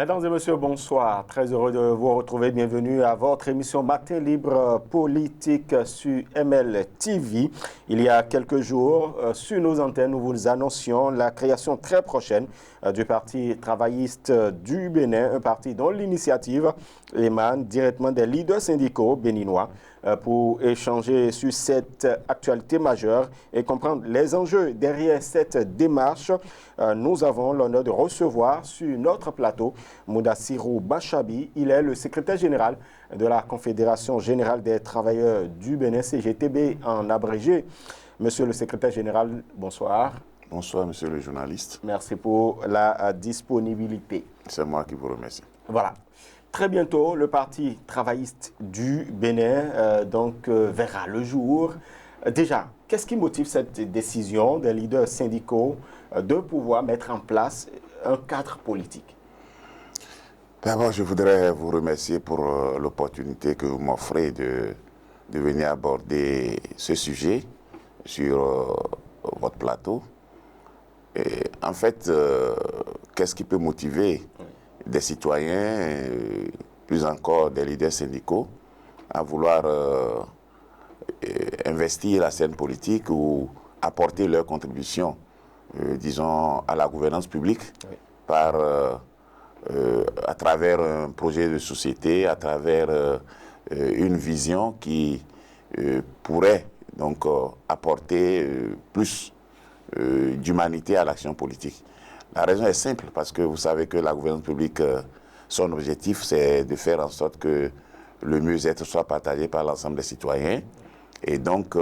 Mesdames et messieurs, bonsoir. Très heureux de vous retrouver. Bienvenue à votre émission Matin Libre Politique sur ML TV. Il y a quelques jours, sur nos antennes, nous vous annoncions la création très prochaine du Parti travailliste du Bénin, un parti dont l'initiative émane directement des leaders syndicaux béninois pour échanger sur cette actualité majeure et comprendre les enjeux derrière cette démarche. Nous avons l'honneur de recevoir sur notre plateau Moudassirou Bachabi. Il est le secrétaire général de la Confédération générale des travailleurs du Bénin, CGTB en abrégé. Monsieur le secrétaire général, bonsoir. Bonsoir, monsieur le journaliste. Merci pour la disponibilité. C'est moi qui vous remercie. Voilà. Très bientôt, le Parti travailliste du Bénin verra le jour. Déjà, qu'est-ce qui motive cette décision des leaders syndicaux de pouvoir mettre en place un cadre politique? D'abord, je voudrais vous remercier pour l'opportunité que vous m'offrez de venir aborder ce sujet sur votre plateau. Et en fait, qu'est-ce qui peut motiver des citoyens, plus encore des leaders syndicaux, à vouloir investir la scène politique ou apporter leur contribution, disons, à la gouvernance publique à travers un projet de société, à travers une vision qui pourrait donc apporter plus d'humanité à l'action politique. La raison est simple, parce que vous savez que la gouvernance publique, son objectif, c'est de faire en sorte que le mieux-être soit partagé par l'ensemble des citoyens. Et donc,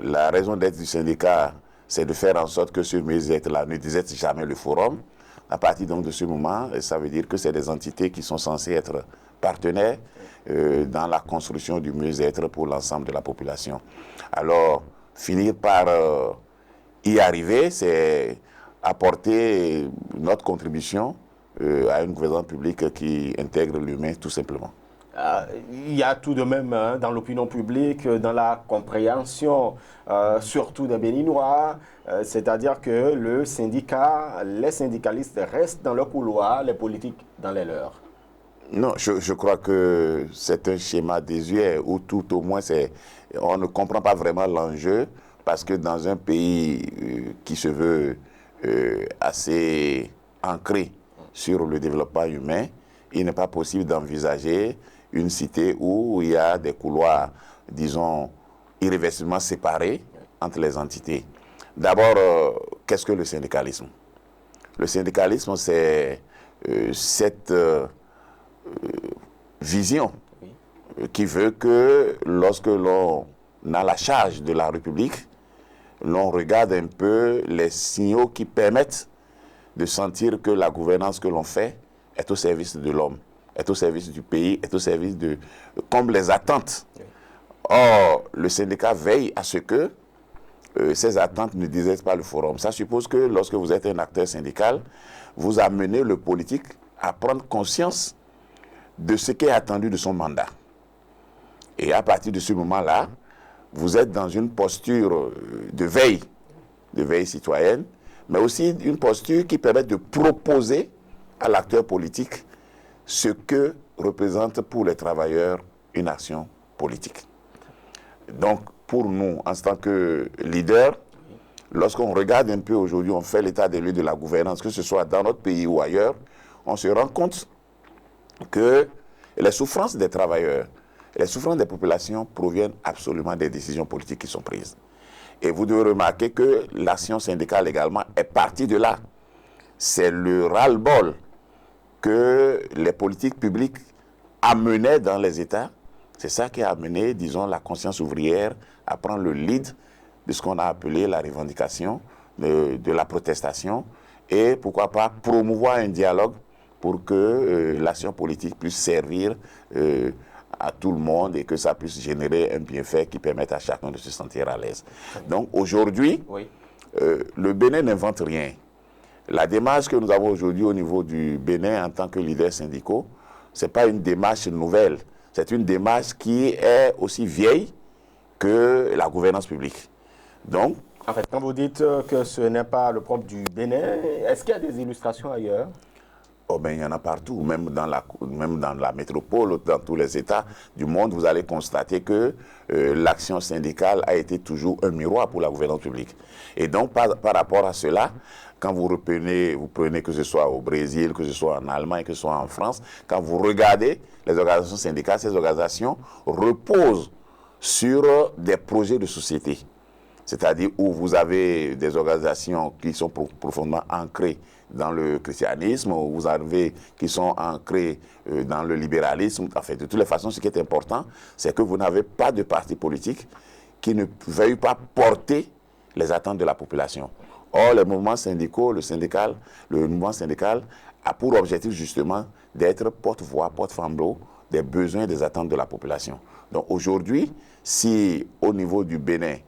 la raison d'être du syndicat, c'est de faire en sorte que ce mieux-être-là ne déserte jamais le forum. À partir donc de ce moment, ça veut dire que c'est des entités qui sont censées être partenaires dans la construction du mieux-être pour l'ensemble de la population. Alors, finir par y arriver, c'est apporter notre contribution à une gouvernance publique qui intègre l'humain, tout simplement. Il y a tout de même dans l'opinion publique, dans la compréhension, surtout des Béninois, c'est-à-dire que le syndicat, les syndicalistes restent dans leur couloir, les politiques dans les leurs. Non, je crois que c'est un schéma désuet, ou tout au moins on ne comprend pas vraiment l'enjeu, parce que dans un pays qui se veut assez ancré sur le développement humain, il n'est pas possible d'envisager une cité où il y a des couloirs, disons, irréversiblement séparés entre les entités. D'abord, qu'est-ce que le syndicalisme? Le syndicalisme, c'est cette vision qui veut que lorsque l'on a la charge de la République, l'on regarde un peu les signaux qui permettent de sentir que la gouvernance que l'on fait est au service de l'homme, est au service du pays, est au service de... comme les attentes. Or, le syndicat veille à ce que ces attentes ne désertent pas le forum. Ça suppose que lorsque vous êtes un acteur syndical, vous amenez le politique à prendre conscience de ce qui est attendu de son mandat. Et à partir de ce moment-là, vous êtes dans une posture de veille citoyenne, mais aussi une posture qui permet de proposer à l'acteur politique ce que représente pour les travailleurs une action politique. Donc, pour nous, en tant que leaders, lorsqu'on regarde un peu aujourd'hui, on fait l'état des lieux de la gouvernance, que ce soit dans notre pays ou ailleurs, on se rend compte que les souffrances des travailleurs, les souffrances des populations proviennent absolument des décisions politiques qui sont prises. Et vous devez remarquer que l'action syndicale également est partie de là. C'est le ras-le-bol que les politiques publiques amenaient dans les États. C'est ça qui a amené, disons, la conscience ouvrière à prendre le lead de ce qu'on a appelé la revendication, de la protestation, et pourquoi pas promouvoir un dialogue pour que l'action politique puisse servir à tout le monde et que ça puisse générer un bienfait qui permette à chacun de se sentir à l'aise. Donc aujourd'hui, le Bénin n'invente rien. La démarche que nous avons aujourd'hui au niveau du Bénin en tant que leader syndicaux, ce n'est pas une démarche nouvelle. C'est une démarche qui est aussi vieille que la gouvernance publique. Donc, en fait, quand vous dites que ce n'est pas le propre du Bénin, est-ce qu'il y a des illustrations ailleurs? Oh ben, il y en a partout, même dans la métropole, dans tous les États du monde, vous allez constater que l'action syndicale a été toujours un miroir pour la gouvernance publique. Et donc, par rapport à cela, quand vous prenez que ce soit au Brésil, que ce soit en Allemagne, que ce soit en France, quand vous regardez les organisations syndicales, ces organisations reposent sur des projets de société. C'est-à-dire où vous avez des organisations qui sont profondément ancrées dans le christianisme, où vous avez qui sont ancrées dans le libéralisme. En fait, de toutes les façons, ce qui est important, c'est que vous n'avez pas de parti politique qui ne veuille pas porter les attentes de la population. Or, les mouvements syndicaux, le mouvement syndical a pour objectif justement d'être porte-voix, porte-flambeau des besoins et des attentes de la population. Donc aujourd'hui, si au niveau du Bénin,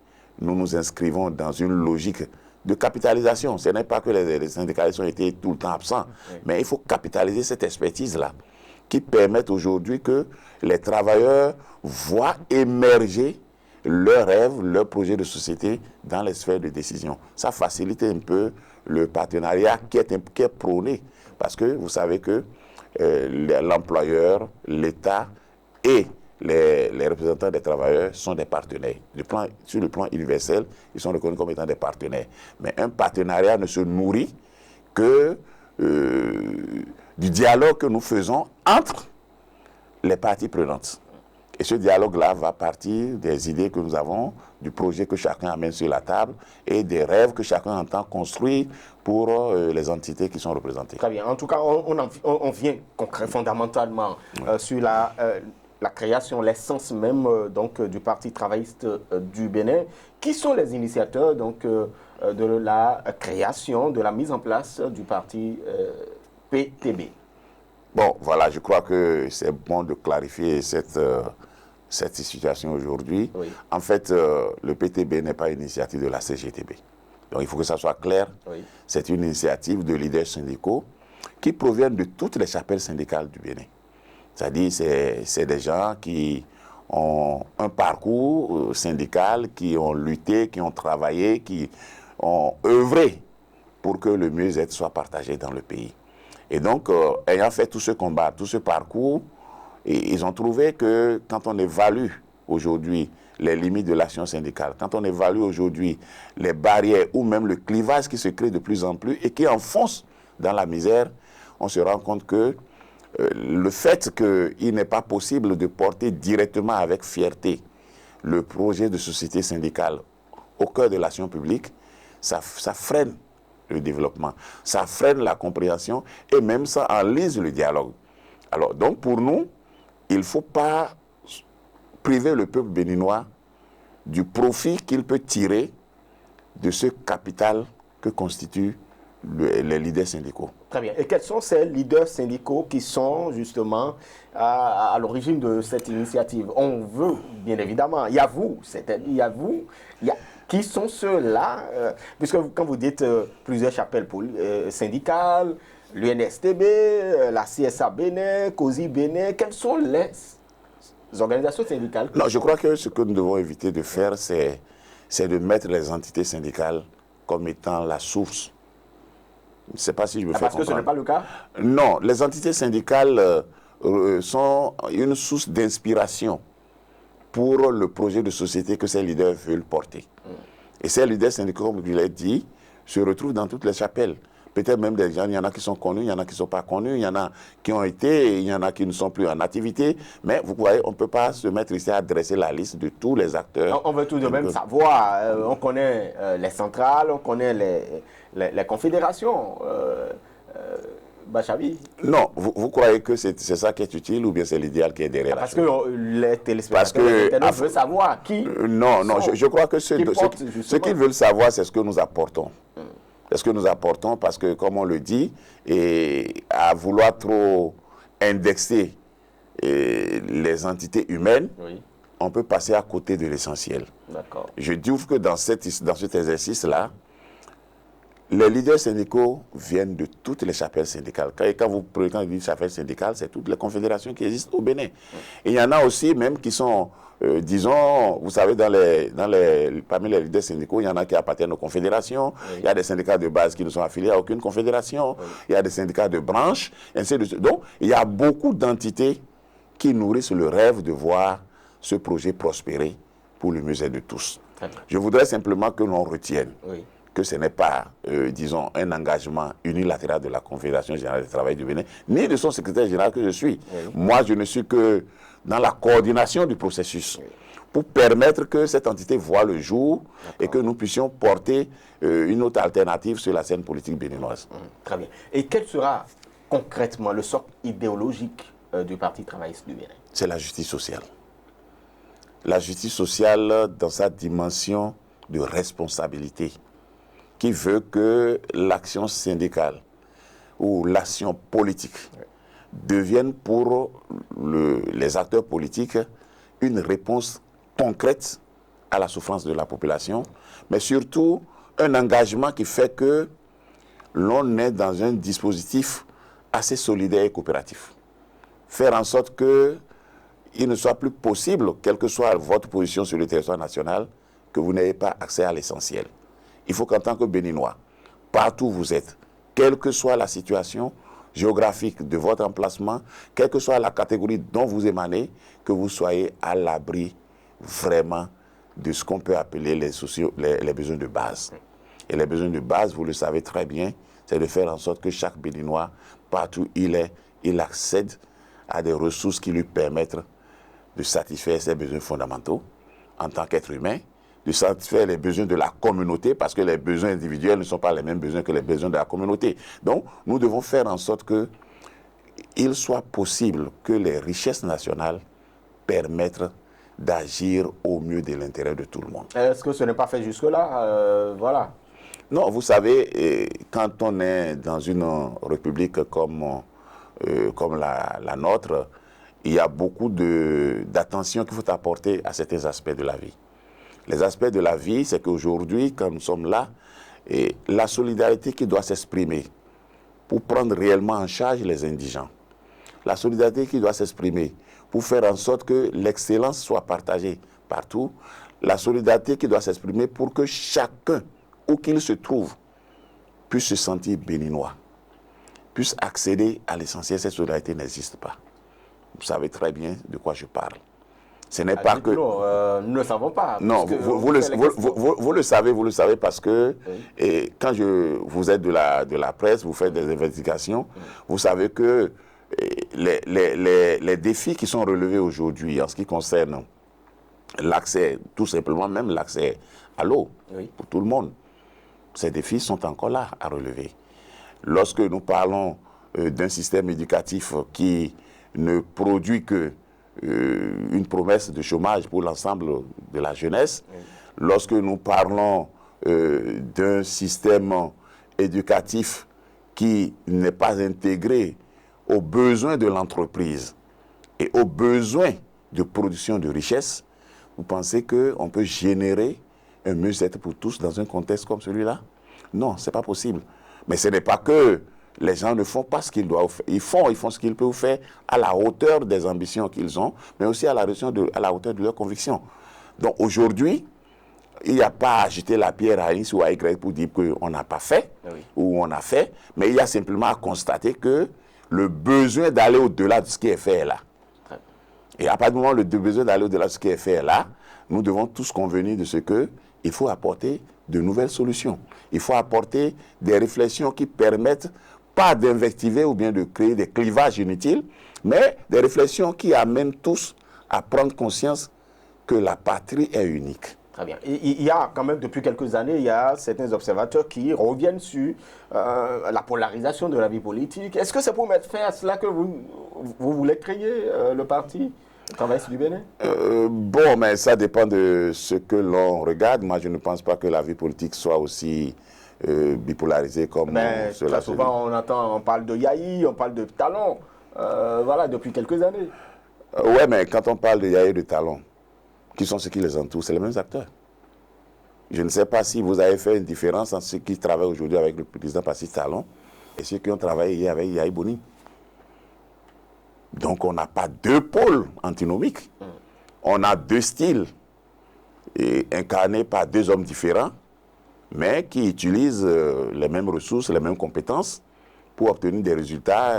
nous nous inscrivons dans une logique de capitalisation. Ce n'est pas que les syndicalistes ont été tout le temps absents, mais il faut capitaliser cette expertise-là qui permet aujourd'hui que les travailleurs voient émerger leurs rêves, leurs projets de société dans les sphères de décision. Ça facilite un peu le partenariat qui est prôné parce que vous savez que l'employeur, l'État et les représentants des travailleurs sont des partenaires. Sur le plan universel, ils sont reconnus comme étant des partenaires. Mais un partenariat ne se nourrit que du dialogue que nous faisons entre les parties prenantes. Et ce dialogue-là va partir des idées que nous avons, du projet que chacun amène sur la table et des rêves que chacun entend construire pour les entités qui sont représentées. Très bien. En tout cas, on vient fondamentalement sur la création, l'essence même du Parti travailliste du Bénin. Qui sont les initiateurs de la création, de la mise en place du Parti PTB? Bon, voilà, je crois que c'est bon de clarifier cette situation aujourd'hui. Oui. En fait, le PTB n'est pas une initiative de la CGTB. Donc, il faut que ça soit clair. Oui. C'est une initiative de leaders syndicaux qui proviennent de toutes les chapelles syndicales du Bénin. C'est-à-dire, c'est des gens qui ont un parcours syndical, qui ont lutté, qui ont travaillé, qui ont œuvré pour que le mieux-être soit partagé dans le pays. Et donc, ayant fait tout ce combat, tout ce parcours, ils ont trouvé que quand on évalue aujourd'hui les limites de l'action syndicale, quand on évalue aujourd'hui les barrières ou même le clivage qui se crée de plus en plus et qui enfonce dans la misère, on se rend compte que le fait qu'il n'est pas possible de porter directement avec fierté le projet de société syndicale au cœur de l'action publique, ça freine le développement, ça freine la compréhension et même ça enlise le dialogue. Alors, donc pour nous, il ne faut pas priver le peuple béninois du profit qu'il peut tirer de ce capital que constituent les leaders syndicaux. Très bien. Et quels sont ces leaders syndicaux qui sont justement à l'origine de cette initiative? On veut, bien évidemment, il y a vous, qui sont ceux-là, puisque quand vous dites plusieurs chapelles syndicales, l'UNSTB, la CSA Bénin, COSI Bénin, quelles sont les organisations syndicales? Non, je crois que ce que nous devons éviter de faire, c'est de mettre les entités syndicales comme étant la source. Je ne sais pas si je me fais comprendre. Parce que ce n'est pas le cas? Non, les entités syndicales sont une source d'inspiration pour le projet de société que ces leaders veulent porter. Et ces leaders syndicaux, comme je l'ai dit, se retrouvent dans toutes les chapelles. Peut-être même des gens, il y en a qui sont connus, il y en a qui ne sont pas connus, il y en a qui ont été, il y en a qui ne sont plus en activité. Mais vous voyez, on ne peut pas se mettre ici à dresser la liste de tous les acteurs. On veut tout de même savoir. On connaît les centrales, on connaît les confédérations. Bachavi? Non, vous croyez que c'est ça qui est utile ou bien c'est l'idéal qui est derrière la chose? Parce que les téléspectateurs veulent savoir qui. Non, je crois que ce qu'ils veulent savoir, c'est ce que nous apportons. C'est ce que nous apportons parce que, comme on le dit, et à vouloir trop indexer les entités humaines, oui, on peut passer à côté de l'essentiel. Je dis que dans cet exercice-là, Les leaders syndicaux viennent de toutes les chapelles syndicales. Quand vous dites chapelle syndicale, c'est toutes les confédérations qui existent au Bénin. Et il y en a aussi même qui sont, disons, vous savez, parmi les leaders syndicaux, il y en a qui appartiennent aux confédérations. Oui. Il y a des syndicats de base qui ne sont affiliés à aucune confédération. Oui. Il y a des syndicats de branche, ainsi de suite. Donc, il y a beaucoup d'entités qui nourrissent le rêve de voir ce projet prospérer pour le mieux de tous. Je voudrais simplement que l'on retienne que ce n'est pas, disons, un engagement unilatéral de la Confédération générale du travail du Bénin, ni de son secrétaire général que je suis. Moi, je ne suis que dans la coordination du processus pour permettre que cette entité voie le jour et que nous puissions porter une autre alternative sur la scène politique béninoise. Très bien. Et quel sera concrètement le socle idéologique du Parti travailliste du Bénin? C'est la justice sociale. La justice sociale dans sa dimension de responsabilité, qui veut que l'action syndicale ou l'action politique devienne pour les acteurs politiques une réponse concrète à la souffrance de la population, mais surtout un engagement qui fait que l'on est dans un dispositif assez solidaire et coopératif. Faire en sorte qu'il ne soit plus possible, quelle que soit votre position sur le territoire national, que vous n'ayez pas accès à l'essentiel. Il faut qu'en tant que Béninois, partout où vous êtes, quelle que soit la situation géographique de votre emplacement, quelle que soit la catégorie dont vous émanez, que vous soyez à l'abri vraiment de ce qu'on peut appeler les besoins de base. Et les besoins de base, vous le savez très bien, c'est de faire en sorte que chaque Béninois, partout où il est, il accède à des ressources qui lui permettent de satisfaire ses besoins fondamentaux en tant qu'être humain, de satisfaire les besoins de la communauté, parce que les besoins individuels ne sont pas les mêmes besoins que les besoins de la communauté. Donc, nous devons faire en sorte qu'il soit possible que les richesses nationales permettent d'agir au mieux de l'intérêt de tout le monde. Est-ce que ce n'est pas fait jusque-là? Voilà. Non, vous savez, quand on est dans une république comme la nôtre, il y a beaucoup d'attention qu'il faut apporter à certains aspects de la vie. Les aspects de la vie, c'est qu'aujourd'hui, quand nous sommes là, la solidarité qui doit s'exprimer pour prendre réellement en charge les indigents, la solidarité qui doit s'exprimer pour faire en sorte que l'excellence soit partagée partout, la solidarité qui doit s'exprimer pour que chacun, où qu'il se trouve, puisse se sentir béninois, puisse accéder à l'essentiel. Cette solidarité n'existe pas. Vous savez très bien de quoi je parle. Ce n'est pas que... Non, nous ne le savons pas. Non, vous le savez parce que quand vous êtes de la presse, vous faites des investigations, vous savez que les défis qui sont relevés aujourd'hui en ce qui concerne l'accès, tout simplement même l'accès à l'eau pour tout le monde, ces défis sont encore là à relever. Lorsque nous parlons d'un système éducatif qui ne produit que une promesse de chômage pour l'ensemble de la jeunesse, lorsque nous parlons d'un système éducatif qui n'est pas intégré aux besoins de l'entreprise et aux besoins de production de richesse, vous pensez qu'on peut générer un mieux-être pour tous dans un contexte comme celui-là? Non, ce n'est pas possible. Mais ce n'est pas que les gens ne font pas ce qu'ils doivent faire. Ils font ce qu'ils peuvent faire à la hauteur des ambitions qu'ils ont, mais aussi à la hauteur de leurs convictions. Donc aujourd'hui, il n'y a pas à jeter la pierre à X ou à Y pour dire qu'on n'a pas fait ou on a fait, mais il y a simplement à constater que le besoin d'aller au-delà de ce qui est fait est là. Et à partir du moment où le besoin d'aller au-delà de ce qui est fait est là, nous devons tous convenir de ce qu'il faut apporter de nouvelles solutions. Il faut apporter des réflexions qui permettent pas d'invectiver ou bien de créer des clivages inutiles, mais des réflexions qui amènent tous à prendre conscience que la patrie est unique. Très bien. Il y a quand même, depuis quelques années, il y a certains observateurs qui reviennent sur la polarisation de la vie politique. Est-ce que c'est pour mettre fin à cela que vous voulez créer le parti travailliste du Bénin? Bon, mais ça dépend de ce que l'on regarde. Moi, je ne pense pas que la vie politique soit aussi bipolarisée comme cela. Très souvent, on parle de Yahi, on parle de Talon, voilà, depuis quelques années. Ouais, mais quand on parle de Yahi et de Talon, qui sont ceux qui les entourent? C'est les mêmes acteurs. Je ne sais pas si vous avez fait une différence entre ceux qui travaillent aujourd'hui avec le président Patrice Talon et ceux qui ont travaillé hier avec Yahi Boni. Donc on n'a pas deux pôles antinomiques. On a deux styles incarnés par deux hommes différents, mais qui utilisent les mêmes ressources, les mêmes compétences pour obtenir des résultats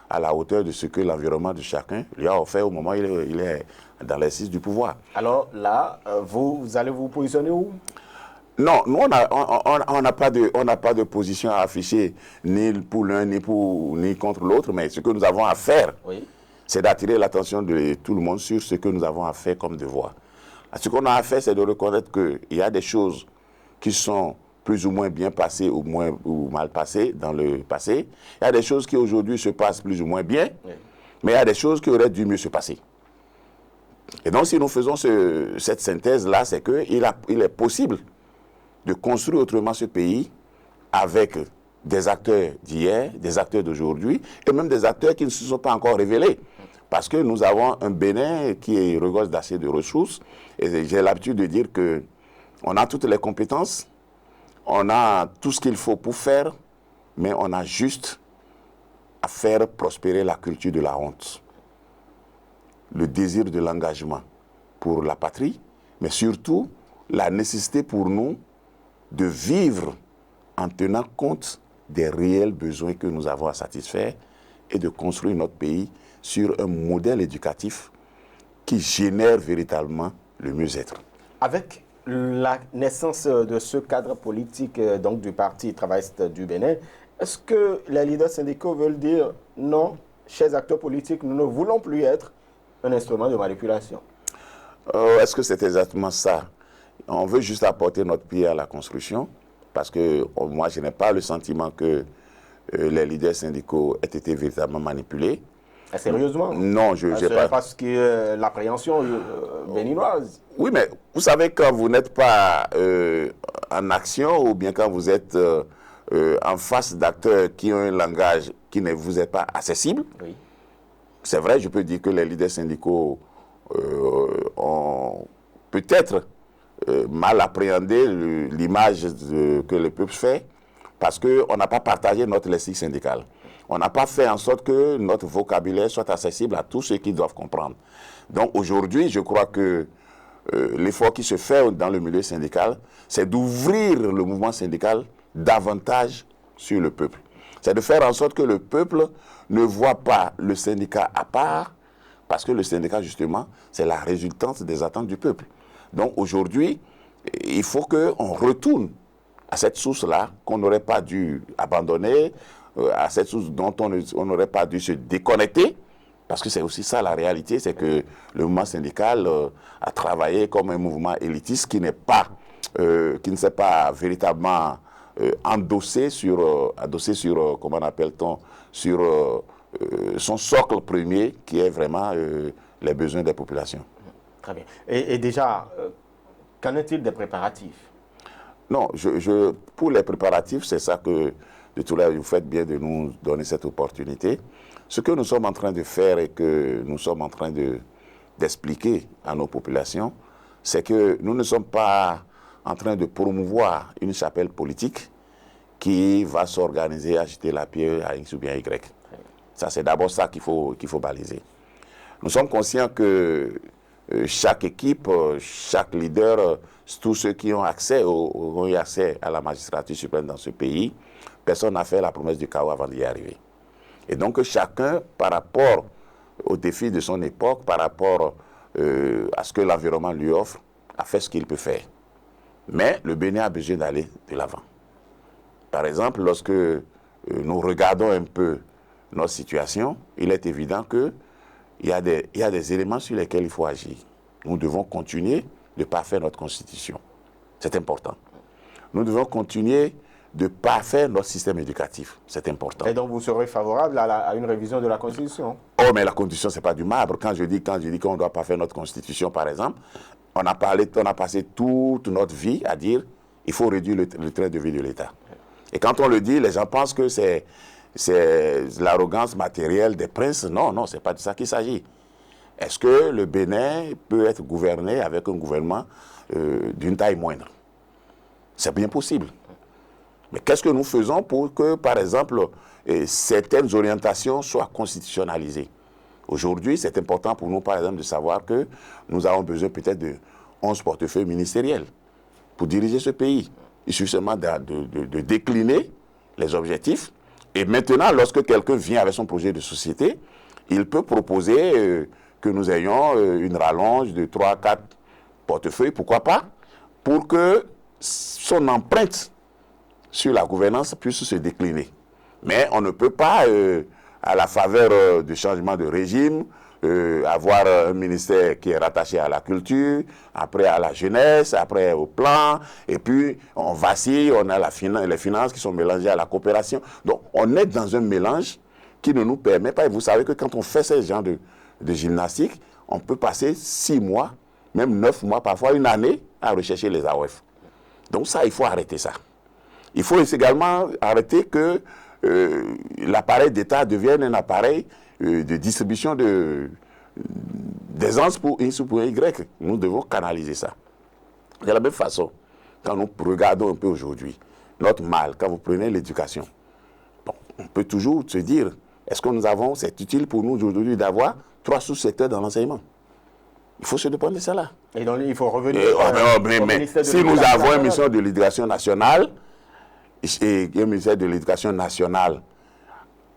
à la hauteur de ce que l'environnement de chacun lui a offert au moment où il est dans l'exercice du pouvoir. Alors là, vous allez vous positionner où? Non, nous, on n'a pas de position à afficher, ni pour l'un, ni contre l'autre, mais ce que nous avons à faire, oui, c'est d'attirer l'attention de tout le monde sur ce que nous avons à faire comme devoir. Ce qu'on a à faire, c'est de reconnaître qu'il y a des choses qui sont plus ou moins bien passées ou mal passées dans le passé. Il y a des choses qui aujourd'hui se passent plus ou moins bien, oui, mais il y a des choses qui auraient dû mieux se passer. Et donc, si nous faisons cette synthèse-là, c'est qu'il est possible de construire autrement ce pays avec des acteurs d'hier, des acteurs d'aujourd'hui, et même des acteurs qui ne se sont pas encore révélés. Parce que nous avons un Bénin qui regorge d'assez de ressources, et j'ai l'habitude de dire qu'on a toutes les compétences, on a tout ce qu'il faut pour faire, mais on a juste à faire prospérer la culture de la honte, le désir de l'engagement pour la patrie, mais surtout la nécessité pour nous de vivre en tenant compte des réels besoins que nous avons à satisfaire et de construire notre pays sur un modèle éducatif qui génère véritablement le mieux-être. Avec la naissance de ce cadre politique donc du Parti travailliste du Bénin, est-ce que les leaders syndicaux veulent dire non, chers acteurs politiques, nous ne voulons plus être un instrument de manipulation? Est-ce que c'est exactement ça? On veut juste apporter notre pierre à la construction, parce que moi, je n'ai pas le sentiment que les leaders syndicaux aient été véritablement manipulés. Sérieusement? Non, je n'ai pas. Parce que l'appréhension béninoise. Oui, mais vous savez, quand vous n'êtes pas en action, ou bien quand vous êtes en face d'acteurs qui ont un langage qui ne vous est pas accessible, oui, c'est vrai, je peux dire que les leaders syndicaux ont peut-être mal appréhendé l'image que le peuple fait, parce qu'on n'a pas partagé notre lexique syndical. On n'a pas fait en sorte que notre vocabulaire soit accessible à tous ceux qui doivent comprendre. Donc aujourd'hui, je crois que l'effort qui se fait dans le milieu syndical, c'est d'ouvrir le mouvement syndical davantage sur le peuple. C'est de faire en sorte que le peuple ne voit pas le syndicat à part, parce que le syndicat, justement, c'est la résultante des attentes du peuple. Donc aujourd'hui, il faut qu'on retourne à cette source-là qu'on n'aurait pas dû abandonner, à cette source dont on n'aurait pas dû se déconnecter, parce que c'est aussi ça la réalité, c'est que le mouvement syndical a travaillé comme un mouvement élitiste qui ne s'est pas véritablement endossé sur comment appelle-t-on, sur son socle premier, qui est vraiment les besoins des populations. Très bien. Et déjà, qu'en est-il des préparatifs? Non, pour les préparatifs, c'est ça que, de tout là, vous faites bien de nous donner cette opportunité. Ce que nous sommes en train de faire et que nous sommes en train d'expliquer à nos populations, c'est que nous ne sommes pas en train de promouvoir une chapelle politique qui va s'organiser, agiter la pierre à X ou bien Y. Ça, c'est d'abord ça qu'il faut baliser. Nous sommes conscients que chaque équipe, chaque leader, tous ceux qui ont eu accès à la magistrature suprême dans ce pays, personne n'a fait la promesse du chaos avant d'y arriver. Et donc chacun, par rapport aux défis de son époque, par rapport à ce que l'environnement lui offre, a fait ce qu'il peut faire. Mais le Bénin a besoin d'aller de l'avant. Par exemple, lorsque nous regardons un peu notre situation, il est évident qu'il y a des éléments sur lesquels il faut agir. Nous devons continuer de parfaire notre constitution. C'est important. Nous devons continuer de parfaire notre système éducatif. C'est important. Et donc vous serez favorable à une révision de la Constitution? Oh, mais la Constitution, ce n'est pas du marbre. Quand je dis qu'on doit parfaire notre Constitution, par exemple, on a passé toute notre vie à dire qu'il faut réduire le train de vie de l'État. Et quand on le dit, les gens pensent que c'est l'arrogance matérielle des princes. Non, non, ce n'est pas de ça qu'il s'agit. Est-ce que le Bénin peut être gouverné avec un gouvernement d'une taille moindre? C'est bien possible. Mais qu'est-ce que nous faisons pour que, par exemple, certaines orientations soient constitutionnalisées? Aujourd'hui, c'est important pour nous, par exemple, de savoir que nous avons besoin peut-être de 11 portefeuilles ministériels pour diriger ce pays. Il suffit seulement de décliner les objectifs. Et maintenant, lorsque quelqu'un vient avec son projet de société, il peut proposer que nous ayons une rallonge de 3-4 portefeuilles, pourquoi pas, pour que son empreinte sur la gouvernance puisse se décliner. Mais on ne peut pas, à la faveur du changement de régime, avoir un ministère qui est rattaché à la culture, après à la jeunesse, après au plan, et puis on vacille, on a les finances qui sont mélangées à la coopération. Donc on est dans un mélange qui ne nous permet pas, et vous savez que quand on fait ce genre de gymnastique, on peut passer 6 mois, même 9 mois, parfois une année, à rechercher les AOF. Donc ça, il faut arrêter ça. Il faut également arrêter que l'appareil d'État devienne un appareil de distribution d'aisance pour X ou pour Y. Nous devons canaliser ça. De la même façon, quand nous regardons un peu aujourd'hui, notre mal, quand vous prenez l'éducation, bon, on peut toujours se dire, est-ce que c'est utile pour nous aujourd'hui d'avoir 3 sous-secteurs dans l'enseignement? Il faut se demander ça là. Et donc il faut revenir mais si nous avons une mission de l'éducation nationale, et un ministère de l'Éducation nationale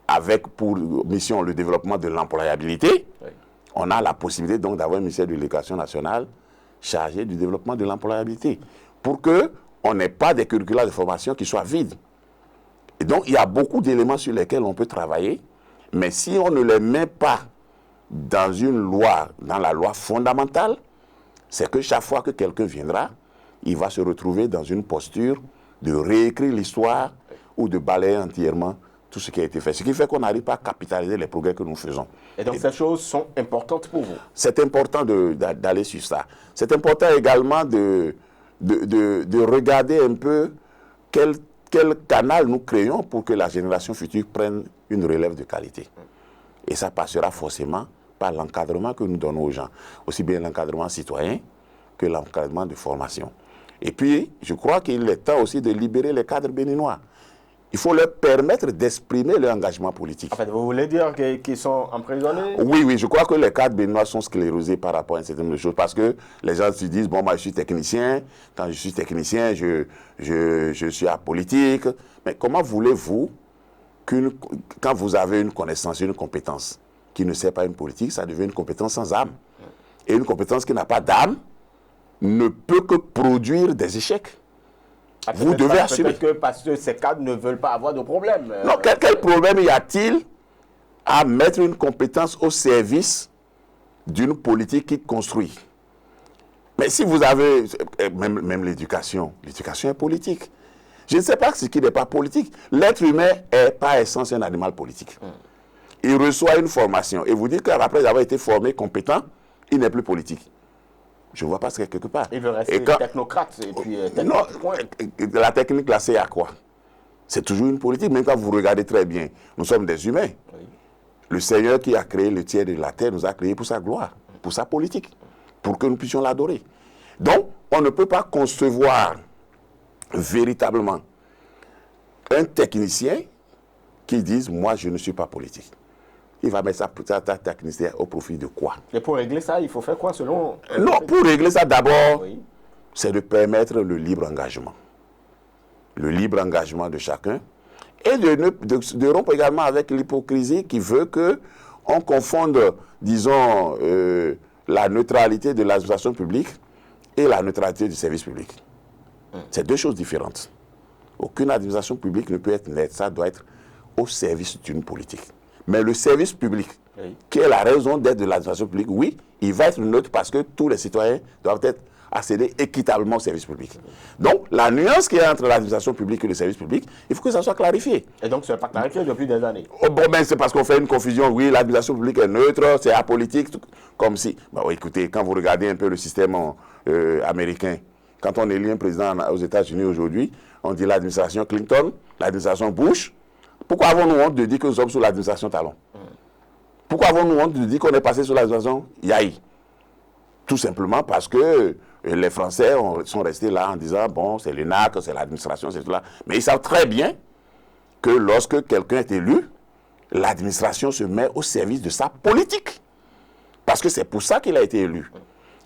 avec pour mission le développement de l'employabilité, oui, on a la possibilité donc d'avoir un ministère de l'Éducation nationale chargé du développement de l'employabilité pour qu'on n'ait pas des curricula de formation qui soient vides. Et donc il y a beaucoup d'éléments sur lesquels on peut travailler, mais si on ne les met pas dans une loi, dans la loi fondamentale, c'est que chaque fois que quelqu'un viendra, il va se retrouver dans une posture de réécrire l'histoire ou de balayer entièrement tout ce qui a été fait. Ce qui fait qu'on n'arrive pas à capitaliser les progrès que nous faisons. Et donc ces choses sont importantes pour vous? C'est important d'aller sur ça. C'est important également de regarder un peu quel canal nous créons pour que la génération future prenne une relève de qualité. Et ça passera forcément par l'encadrement que nous donnons aux gens. Aussi bien l'encadrement citoyen que l'encadrement de formation. Et puis, je crois qu'il est temps aussi de libérer les cadres béninois. Il faut leur permettre d'exprimer leur engagement politique. En fait, vous voulez dire qu'ils sont emprisonnés? Oui, je crois que les cadres béninois sont sclérosés par rapport à un certain nombre de choses. Parce que les gens se disent, bon, moi, je suis technicien. Quand je suis technicien, je suis apolitique. Mais comment voulez-vous, quand vous avez une connaissance, une compétence qui ne sert pas à une politique, ça devient une compétence sans âme. Et une compétence qui n'a pas d'âme ne peut que produire des échecs. Vous devez assumer. Peut-être que parce que ces cadres ne veulent pas avoir de problème. Non, quel problème y a-t-il à mettre une compétence au service d'une politique qui construit? Mais si vous avez, même l'éducation est politique. Je ne sais pas ce qui n'est pas politique. L'être humain est par essence un animal politique. Il reçoit une formation et vous dites qu'après avoir été formé compétent, il n'est plus politique. Je ne vois pas ce quelque part. Il veut rester technocrate et puis non, la technique là, c'est à quoi? C'est toujours une politique, même quand vous regardez très bien. Nous sommes des humains. Oui. Le Seigneur qui a créé le tiers de la terre nous a créés pour sa gloire, pour sa politique, pour que nous puissions l'adorer. Donc, on ne peut pas concevoir véritablement un technicien qui dise « moi, je ne suis pas politique ». Il va mettre sa technicien au profit de quoi? Et pour régler ça, il faut faire quoi selon... Non, pour régler ça, d'abord, oui, c'est de permettre le libre engagement. Le libre engagement de chacun. Et de rompre également avec l'hypocrisie qui veut qu'on confonde, disons, la neutralité de l'administration publique et la neutralité du service public. C'est deux choses différentes. Aucune administration publique ne peut être neutre. Ça doit être au service d'une politique. Mais le service public, oui, qui est la raison d'être de l'administration publique, oui, il va être neutre parce que tous les citoyens doivent être accéder équitablement au service public. Donc, la nuance qu'il y a entre l'administration publique et le service public, il faut que ça soit clarifié. Et donc, ce n'est pas clarifié depuis des années? Oh, bon, ben, c'est parce qu'on fait une confusion. Oui, l'administration publique est neutre, c'est apolitique, comme si... Bon, écoutez, quand vous regardez un peu le système américain, quand on élit un président aux États-Unis aujourd'hui, on dit l'administration Clinton, l'administration Bush. Pourquoi avons-nous honte de dire que nous sommes sous l'administration Talon? Pourquoi avons-nous honte de dire qu'on est passé sous l'administration Yahi? Tout simplement parce que les Français sont restés là en disant, bon, c'est l'ENAC, c'est l'administration, c'est tout là. Mais ils savent très bien que lorsque quelqu'un est élu, l'administration se met au service de sa politique. Parce que c'est pour ça qu'il a été élu.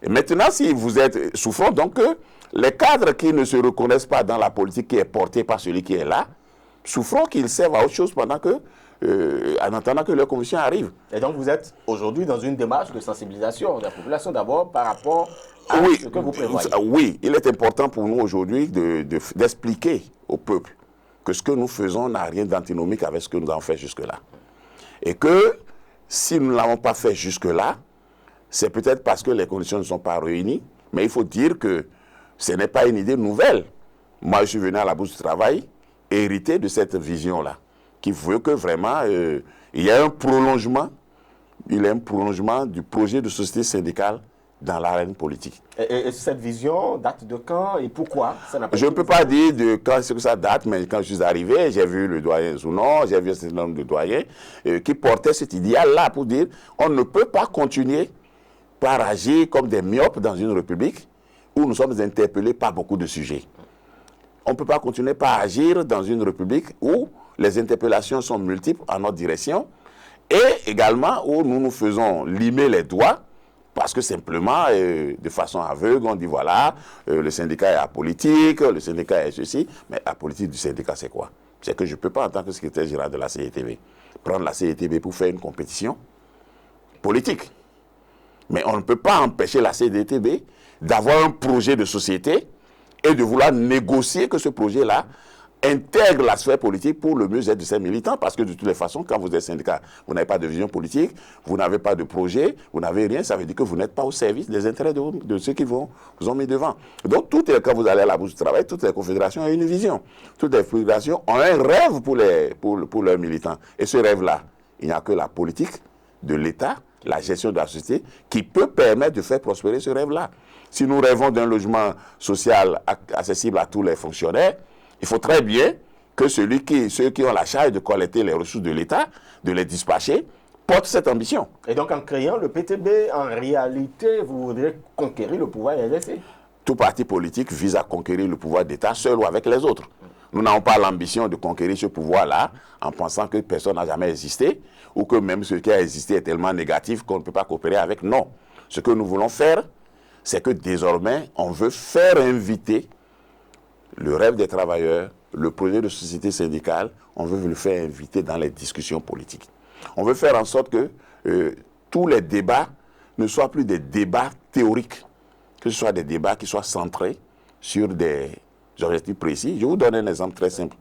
Et maintenant, si vous êtes souffrant, donc les cadres qui ne se reconnaissent pas dans la politique qui est portée par celui qui est là, souffront qu'ils servent à autre chose pendant que, en attendant que leur conviction arrive. Et donc vous êtes aujourd'hui dans une démarche de sensibilisation de la population d'abord par rapport à ce que vous prévoyez. Oui, il est important pour nous aujourd'hui d'expliquer au peuple que ce que nous faisons n'a rien d'antinomique avec ce que nous avons fait jusque-là. Et que si nous ne l'avons pas fait jusque-là, c'est peut-être parce que les conditions ne sont pas réunies, mais il faut dire que ce n'est pas une idée nouvelle. Moi, je suis venu à la Bourse du Travail hérité de cette vision-là, qui veut que vraiment, il y ait un prolongement, du projet de société syndicale dans l'arène politique. Et cette vision date de quand et pourquoi ça n'a pas Je ne peux pas dire de quand c'est que ça date, mais quand je suis arrivé, j'ai vu le doyen Zounon, j'ai vu un certain nombre de doyens qui portaient cet idéal-là pour dire on ne peut pas continuer par agir comme des myopes dans une république où nous sommes interpellés par beaucoup de sujets. On ne peut pas continuer par agir dans une république où les interpellations sont multiples en notre direction et également où nous nous faisons limer les doigts parce que simplement, de façon aveugle, on dit voilà, le syndicat est apolitique, le syndicat est ceci, mais la politique du syndicat c'est quoi? C'est que je ne peux pas en tant que secrétaire général de la CETB prendre la CETB pour faire une compétition politique. Mais on ne peut pas empêcher la CDTB d'avoir un projet de société et de vouloir négocier que ce projet-là intègre la sphère politique pour le mieux-être de ses militants. Parce que de toutes les façons, quand vous êtes syndicat, vous n'avez pas de vision politique, vous n'avez pas de projet, vous n'avez rien, ça veut dire que vous n'êtes pas au service des intérêts de ceux qui vous ont mis devant. Donc, quand vous allez à la Bourse du Travail, toutes les confédérations ont une vision. Toutes les confédérations ont un rêve pour leurs militants. Et ce rêve-là, il n'y a que la politique de l'État, la gestion de la société, qui peut permettre de faire prospérer ce rêve-là. Si nous rêvons d'un logement social accessible à tous les fonctionnaires, il faut très bien que ceux qui ont la charge de collecter les ressources de l'État, de les dispatcher, portent cette ambition. Et donc en créant le PTB, en réalité, vous voudrez conquérir le pouvoir RDC? Tout parti politique vise à conquérir le pouvoir d'État seul ou avec les autres. Nous n'avons pas l'ambition de conquérir ce pouvoir-là en pensant que personne n'a jamais existé ou que même ce qui a existé est tellement négatif qu'on ne peut pas coopérer avec. Non. Ce que nous voulons faire, c'est que désormais, on veut faire inviter le rêve des travailleurs, le projet de société syndicale, on veut le faire inviter dans les discussions politiques. On veut faire en sorte que tous les débats ne soient plus des débats théoriques, que ce soit des débats qui soient centrés sur des objectifs précis. Je vous donne un exemple très simple.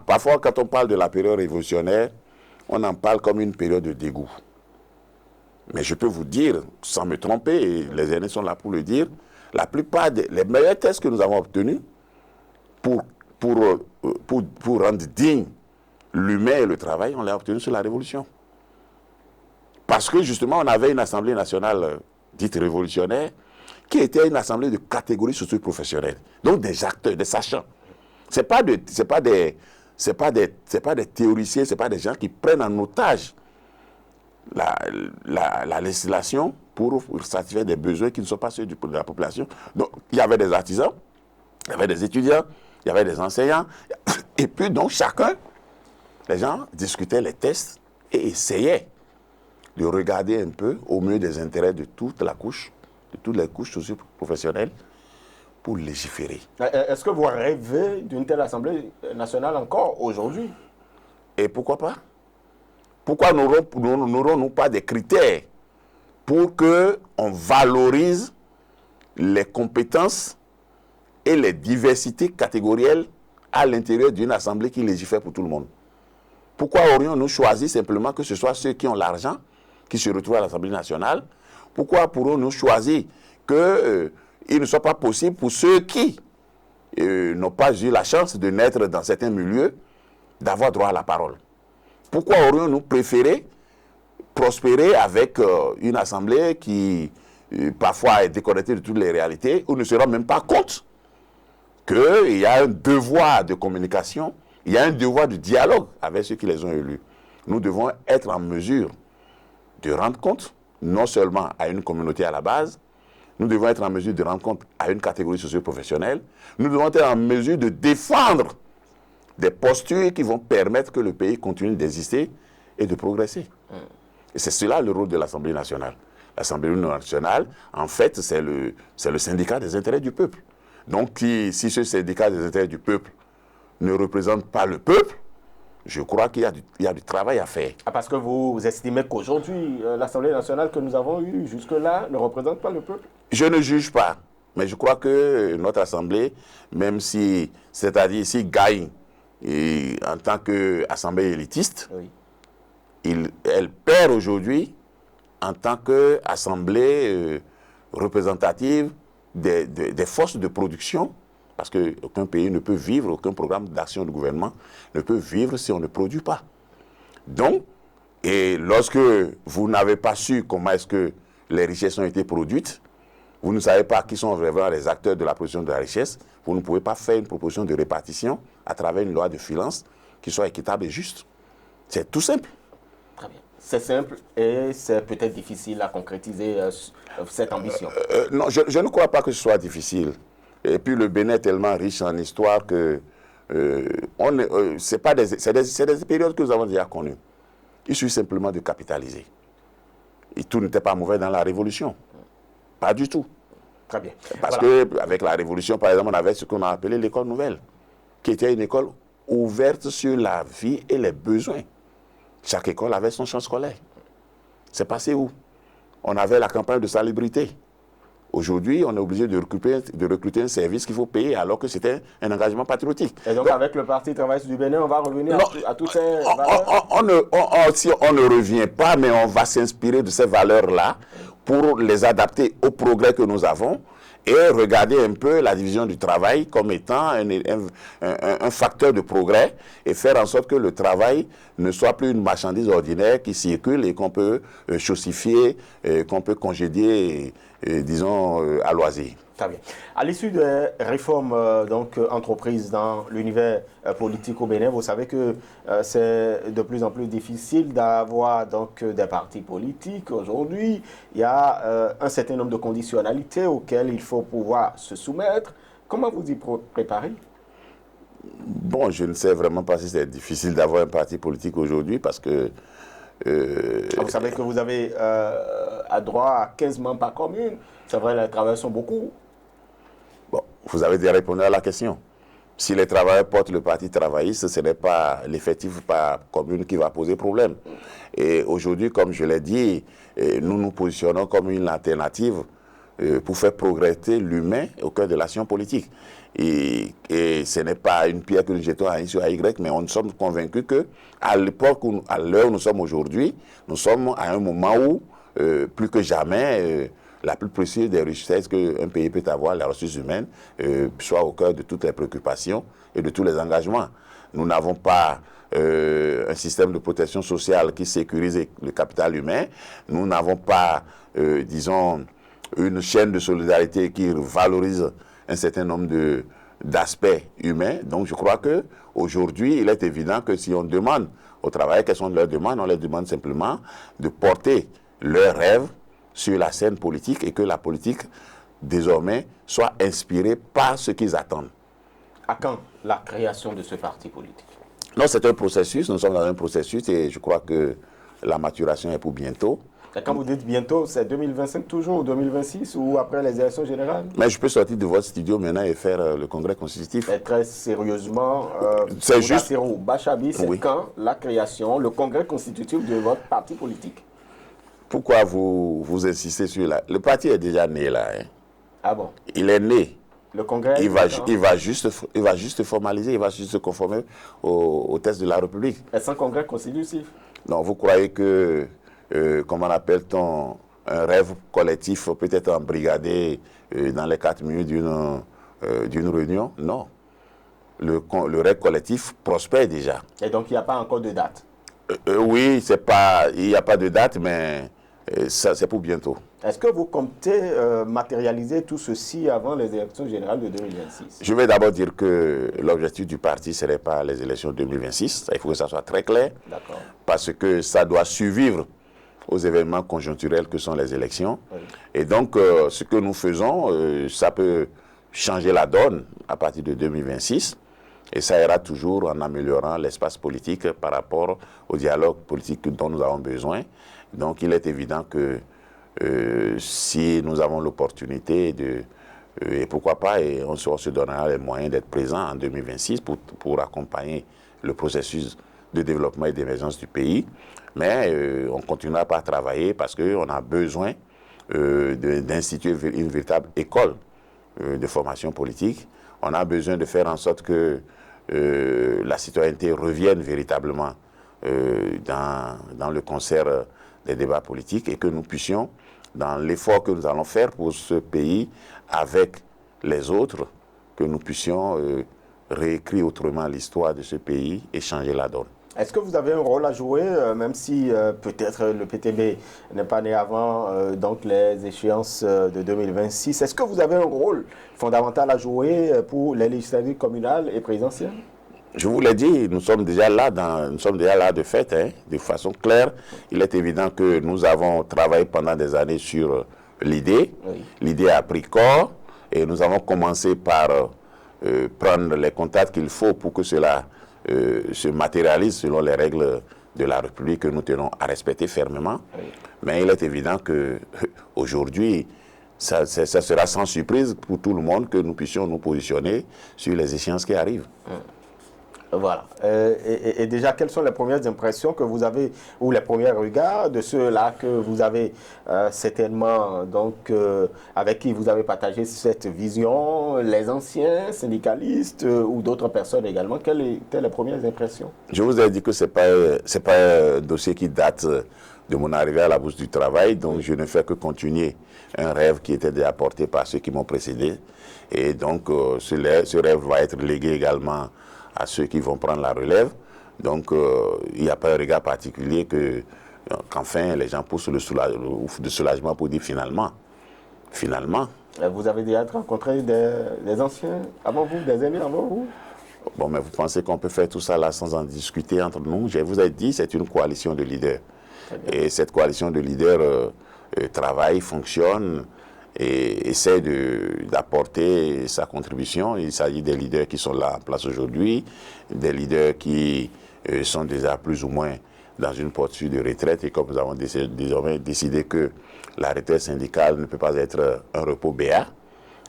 Parfois, quand on parle de la période révolutionnaire, on en parle comme une période de dégoût. Mais je peux vous dire, sans me tromper, et les aînés sont là pour le dire, la plupart les meilleurs tests que nous avons obtenus pour rendre digne l'humain et le travail, on l'a obtenu sur la Révolution. Parce que justement, on avait une Assemblée nationale dite révolutionnaire qui était une assemblée de catégories socio-professionnelles. Donc des acteurs, des sachants. Ce n'est pas des théoriciens, ce n'est pas des gens qui prennent en otage la législation pour satisfaire des besoins qui ne sont pas ceux de la population. Donc, il y avait des artisans, il y avait des étudiants, il y avait des enseignants. Et puis, donc, chacun, les gens discutaient les tests et essayaient de regarder un peu au mieux des intérêts de toutes les couches socio-professionnelles pour légiférer. Est-ce que vous rêvez d'une telle Assemblée nationale encore aujourd'hui? Et pourquoi pas? Pourquoi n'aurons-nous pas des critères pour qu'on valorise les compétences et les diversités catégorielles à l'intérieur d'une assemblée qui légifère pour tout le monde? Pourquoi aurions-nous choisi simplement que ce soit ceux qui ont l'argent qui se retrouvent à l'Assemblée nationale? Pourquoi pourrons-nous choisir qu'il ne soit pas possible pour ceux qui n'ont pas eu la chance de naître dans certains milieux d'avoir droit à la parole? Pourquoi aurions-nous préféré prospérer avec une assemblée qui parfois est déconnectée de toutes les réalités ou ne se rend même pas compte qu'il y a un devoir de communication, il y a un devoir de dialogue avec ceux qui les ont élus? Nous devons être en mesure de rendre compte non seulement à une communauté à la base, Nous devons être en mesure de rendre compte à une catégorie socio-professionnelle. Nous devons être en mesure de défendre des postures qui vont permettre que le pays continue d'exister et de progresser. Et c'est cela le rôle de l'Assemblée nationale. L'Assemblée nationale, en fait, c'est le syndicat des intérêts du peuple. Donc, si ce syndicat des intérêts du peuple ne représente pas le peuple, je crois qu'il y a du travail à faire. Ah, parce que vous estimez qu'aujourd'hui, l'Assemblée nationale que nous avons eue jusque-là ne représente pas le peuple? Je ne juge pas, mais je crois que notre Assemblée, même si, c'est-à-dire si gagne en tant qu'Assemblée élitiste, Oui. elle perd aujourd'hui en tant qu'Assemblée représentative des forces de production, parce qu'aucun pays ne peut vivre, aucun programme d'action du gouvernement ne peut vivre si on ne produit pas. Donc, et lorsque vous n'avez pas su comment est-ce que les richesses ont été produites, vous ne savez pas qui sont vraiment les acteurs de la production de la richesse, vous ne pouvez pas faire une proposition de répartition à travers une loi de finances qui soit équitable et juste. C'est tout simple. Très bien. C'est simple et c'est peut-être difficile à concrétiser cette ambition. Non, je ne crois pas que ce soit difficile. Et puis le Bénin est tellement riche en histoire que c'est des périodes que nous avons déjà connues. Il suffit simplement de capitaliser. Et tout n'était pas mauvais dans la Révolution. Pas du tout. Très bien. Parce qu'avec la Révolution, par exemple, on avait ce qu'on a appelé l'école nouvelle, qui était une école ouverte sur la vie et les besoins. Chaque école avait son champ scolaire. C'est passé où? On avait la campagne de salubrité. Aujourd'hui, on est obligé de recruter un service qu'il faut payer alors que c'était un engagement patriotique. Et donc avec le Parti travailliste du Bénin, on va revenir à toutes ces valeurs? On ne revient pas, mais on va s'inspirer de ces valeurs-là pour les adapter au progrès que nous avons et regarder un peu la division du travail comme étant un facteur de progrès et faire en sorte que le travail ne soit plus une marchandise ordinaire qui circule et qu'on peut chaussifier, qu'on peut congédier, disons, à loisir. Très bien. À l'issue des réformes entreprises dans l'univers politique au Bénin, vous savez que c'est de plus en plus difficile d'avoir des partis politiques. Aujourd'hui, il y a un certain nombre de conditionnalités auxquelles il faut pouvoir se soumettre. Comment vous y préparez? Bon, je ne sais vraiment pas si c'est difficile d'avoir un parti politique aujourd'hui parce que... vous savez que vous avez droit à 15 membres par commune. C'est vrai, les travailleurs sont beaucoup. Bon, vous avez déjà répondu à la question. Si les travailleurs portent le parti travailliste, ce n'est pas l'effectif par commune qui va poser problème. Et aujourd'hui, comme je l'ai dit, nous nous positionnons comme une alternative pour faire progresser l'humain au cœur de l'action politique. Et ce n'est pas une pierre que nous jetons à X ou à Y, mais nous sommes convaincus qu'à l'époque, à l'heure où nous sommes aujourd'hui, nous sommes à un moment où, plus que jamais, la plus précieuse des richesses qu'un pays peut avoir, les ressources humaines, soit au cœur de toutes les préoccupations et de tous les engagements. Nous n'avons pas un système de protection sociale qui sécurise le capital humain. Nous n'avons pas, disons, une chaîne de solidarité qui valorise un certain nombre d'aspects humains. Donc je crois qu'aujourd'hui, il est évident que si on demande aux travailleurs quelles sont leurs demandes, on leur demande simplement de porter leurs rêves sur la scène politique et que la politique, désormais, soit inspirée par ce qu'ils attendent. À quand la création de ce parti politique? Non, c'est un processus, nous sommes dans un processus et je crois que la maturation est pour bientôt. Et quand vous dites bientôt, c'est 2025 toujours, 2026 ou après les élections générales? Mais je peux sortir de votre studio maintenant et faire le congrès constitutif. Et très sérieusement, c'est juste... Bachabi, c'est quand la création, le congrès constitutif de votre parti politique? Pourquoi vous insistez sur la... Le parti est déjà né là. Hein. Ah bon? Il est né. Le congrès il va juste formaliser, il va juste se conformer au test de la République. Et sans congrès constitutif? Non, vous croyez que, comment appelle-t-on, un rêve collectif peut être embrigadé dans les 4 minutes d'une réunion? Non. Le rêve collectif prospère déjà. Et donc il n'y a pas encore de date? Oui, il n'y a pas de date, mais c'est pour bientôt. Est-ce que vous comptez matérialiser tout ceci avant les élections générales de 2026? Je vais d'abord dire que l'objectif du parti, ce n'est pas les élections de 2026. Il faut que ça soit très clair. D'accord. Parce que ça doit survivre aux événements conjoncturels que sont les élections. Oui. Et donc, ce que nous faisons, ça peut changer la donne à partir de 2026. Et ça ira toujours en améliorant l'espace politique par rapport au dialogue politique dont nous avons besoin. Donc, il est évident que si nous avons l'opportunité de... et pourquoi pas, et on se donnera les moyens d'être présents en 2026 pour accompagner le processus de développement et d'émergence du pays. Mais on continuera par travailler parce qu'on a besoin d'instituer une véritable école de formation politique. On a besoin de faire en sorte que la citoyenneté revienne véritablement dans le concert des débats politiques et que nous puissions, dans l'effort que nous allons faire pour ce pays avec les autres, que nous puissions réécrire autrement l'histoire de ce pays et changer la donne. Est-ce que vous avez un rôle à jouer, même si peut-être le PTB n'est pas né avant donc les échéances de 2026? Est-ce que vous avez un rôle fondamental à jouer pour les législatives communales et présidentielles? Je vous l'ai dit, nous sommes déjà là de fait, hein, de façon claire. Il est évident que nous avons travaillé pendant des années sur l'idée. Oui. L'idée a pris corps et nous avons commencé par prendre les contacts qu'il faut pour que cela se matérialise selon les règles de la République que nous tenons à respecter fermement. Oui. Mais il est évident qu'aujourd'hui, ça sera sans surprise pour tout le monde que nous puissions nous positionner sur les échéances qui arrivent. Voilà. Et déjà, quelles sont les premières impressions que vous avez, ou les premiers regards de ceux-là que vous avez certainement, donc, avec qui vous avez partagé cette vision, les anciens syndicalistes ou d'autres personnes également? Quelles étaient les premières impressions? Je vous ai dit que ce n'est pas un dossier qui date de mon arrivée à la Bourse du Travail, donc je ne fais que continuer un rêve qui était déjà porté par ceux qui m'ont précédé. Et donc, ce rêve va être légué également à ceux qui vont prendre la relève. Donc, il n'y a pas un regard particulier qu'enfin les gens poussent de soulagement pour dire finalement. Vous avez déjà rencontré des anciens avant vous, des amis avant vous? Bon, mais vous pensez qu'on peut faire tout ça là sans en discuter entre nous? Je vous ai dit, c'est une coalition de leaders. Et cette coalition de leaders travaille, fonctionne et essaie d'apporter sa contribution. Il s'agit des leaders qui sont là en place aujourd'hui, des leaders qui sont déjà plus ou moins dans une posture de retraite. Et comme nous avons désormais décidé que la retraite syndicale ne peut pas être un repos béat,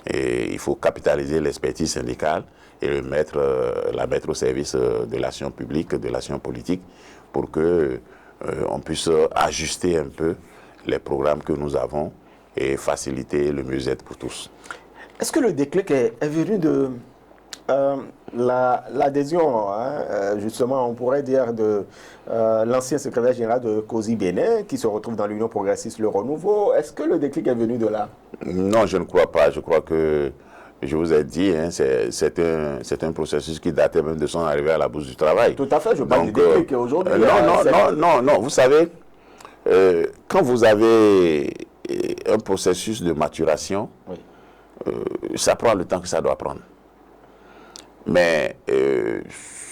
et il faut capitaliser l'expertise syndicale et la mettre au service de l'action publique, de l'action politique, pour que on puisse ajuster un peu les programmes que nous avons et faciliter le mieux-être pour tous. Est-ce que le déclic est venu de l'adhésion, justement, on pourrait dire, de l'ancien secrétaire général de COSI Bénin, qui se retrouve dans l'Union progressiste Le Renouveau? Est-ce que le déclic est venu de là? Non, je ne crois pas. Je crois que, je vous ai dit, hein, c'est un processus qui datait même de son arrivée à la Bourse du Travail. Tout à fait, je parle du déclic aujourd'hui. Non, vous savez, quand vous avez un processus de maturation, oui, ça prend le temps que ça doit prendre. Mais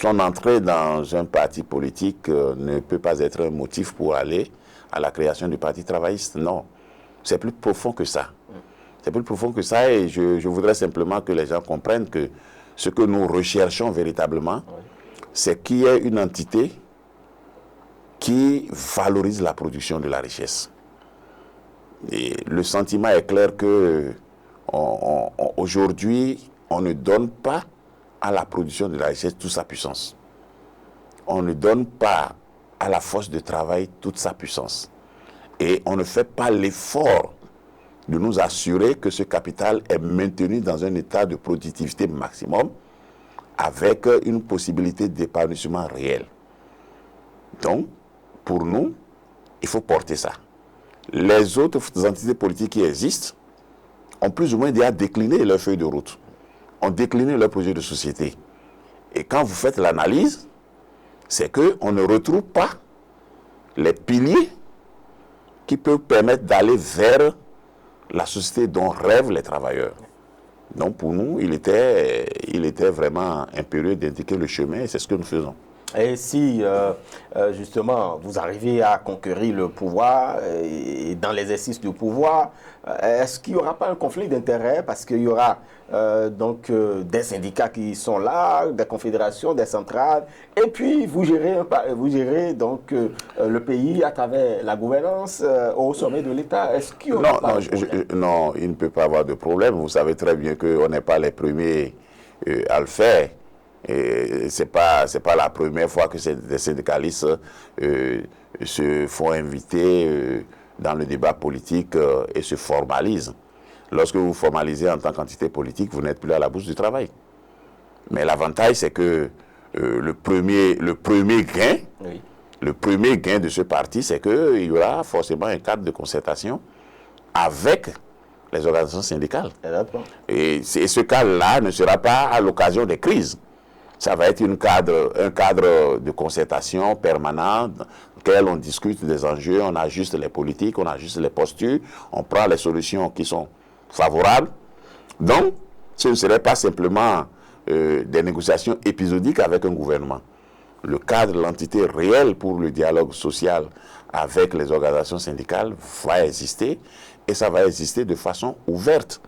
son entrée dans un parti politique ne peut pas être un motif pour aller à la création du Parti travailliste. Non, c'est plus profond que ça. C'est plus profond que ça et je voudrais simplement que les gens comprennent que ce que nous recherchons véritablement, oui, c'est qu'il y ait une entité qui valorise la production de la richesse. Et le sentiment est clair que aujourd'hui, on ne donne pas à la production de la richesse toute sa puissance. On ne donne pas à la force de travail toute sa puissance. Et on ne fait pas l'effort de nous assurer que ce capital est maintenu dans un état de productivité maximum avec une possibilité d'épanouissement réel. Donc, pour nous, il faut porter ça. Les autres entités politiques qui existent ont plus ou moins déjà décliné leur feuille de route, ont décliné leur projet de société. Et quand vous faites l'analyse, c'est qu'on ne retrouve pas les piliers qui peuvent permettre d'aller vers la société dont rêvent les travailleurs. Donc pour nous, il était vraiment impérieux d'indiquer le chemin et c'est ce que nous faisons. Et si, justement, vous arrivez à conquérir le pouvoir et dans l'exercice du pouvoir, est-ce qu'il n'y aura pas un conflit d'intérêts parce qu'il y aura des syndicats qui sont là, des confédérations, des centrales, et puis vous gérez donc le pays à travers la gouvernance au sommet de l'État. Est-ce qu'il y aura pas de problème? Non, il ne peut pas avoir de problème. Vous savez très bien qu'on n'est pas les premiers à le faire. Ce n'est pas la première fois que des syndicalistes se font inviter dans le débat politique et se formalisent. Lorsque vous formalisez en tant qu'entité politique, vous n'êtes plus à la bourse du travail. Mais l'avantage, c'est que le premier gain, Oui. le premier gain de ce parti, c'est qu'il y aura forcément un cadre de concertation avec les organisations syndicales. Et ce cadre-là ne sera pas à l'occasion des crises. Ça va être un cadre de concertation permanent dans lequel on discute des enjeux, on ajuste les politiques, on ajuste les postures, on prend les solutions qui sont favorables. Donc, ce ne serait pas simplement des négociations épisodiques avec un gouvernement. Le cadre, l'entité réelle pour le dialogue social avec les organisations syndicales va exister, et ça va exister de façon ouverte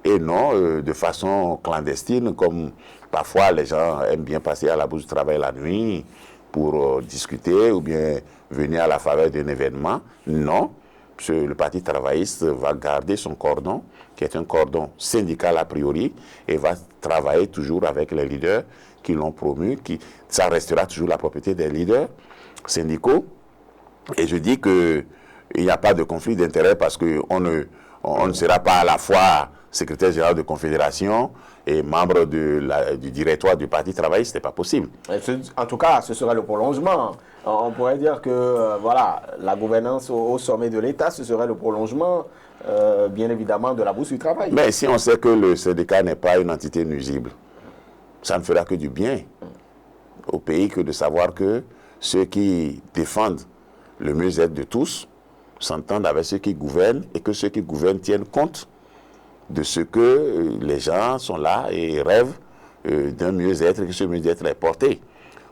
et non de façon clandestine, comme parfois les gens aiment bien passer à la bourse du travail la nuit pour discuter ou bien venir à la faveur d'un événement. Non, le Parti travailliste va garder son cordon, qui est un cordon syndical a priori, et va travailler toujours avec les leaders qui l'ont promu, ça restera toujours la propriété des leaders syndicaux. Et je dis qu'il n'y a pas de conflit d'intérêts parce qu'on ne sera pas à la fois secrétaire général de confédération et membre du directoire du Parti travailliste, ce n'est pas possible. En tout cas, ce serait le prolongement. On pourrait dire que voilà, la gouvernance au sommet de l'État, ce serait le prolongement, bien évidemment, de la bourse du travail. Mais si on sait que le syndicat n'est pas une entité nuisible, ça ne fera que du bien au pays que de savoir que ceux qui défendent le mieux-être de tous s'entendent avec ceux qui gouvernent et que ceux qui gouvernent tiennent compte de ce que les gens sont là et rêvent d'un mieux-être et que ce mieux-être est porté.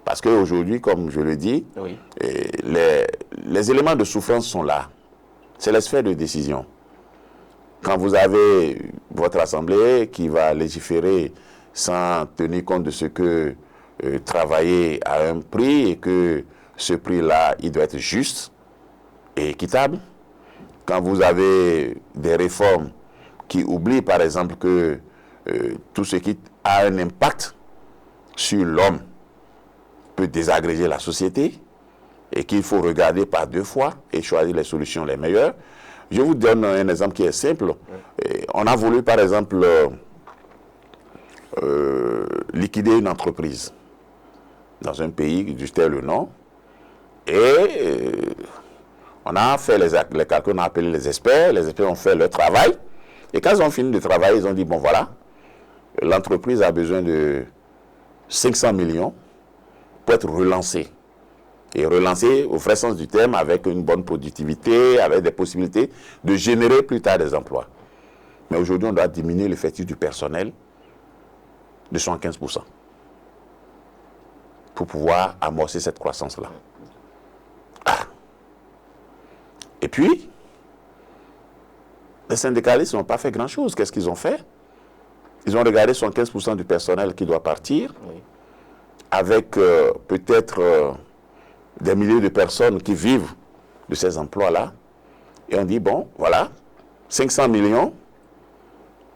Parce qu'aujourd'hui, comme je le dis, oui, les éléments de souffrance sont là. C'est la sphère de décision. Quand vous avez votre assemblée qui va légiférer sans tenir compte de ce que travailler à un prix et que ce prix-là, il doit être juste et équitable. Quand vous avez des réformes qui oublient, par exemple, que tout ce qui a un impact sur l'homme peut désagréger la société et qu'il faut regarder par deux fois et choisir les solutions les meilleures. Je vous donne un exemple qui est simple. On a voulu, par exemple, liquider une entreprise dans un pays, je tais le nom, et on a fait les calculs, on a appelé les experts ont fait leur travail, et quand ils ont fini de travailler, ils ont dit, bon voilà, l'entreprise a besoin de 500 millions pour être relancée. Et relancée au vrai sens du terme, avec une bonne productivité, avec des possibilités de générer plus tard des emplois. Mais aujourd'hui, on doit diminuer l'effectif du personnel de 75% pour pouvoir amorcer cette croissance-là. Ah. Et puis, les syndicalistes n'ont pas fait grand-chose. Qu'est-ce qu'ils ont fait? Ils ont regardé 75% du personnel qui doit partir, oui, avec peut-être des milliers de personnes qui vivent de ces emplois-là. Et on dit, bon, voilà, 500 millions,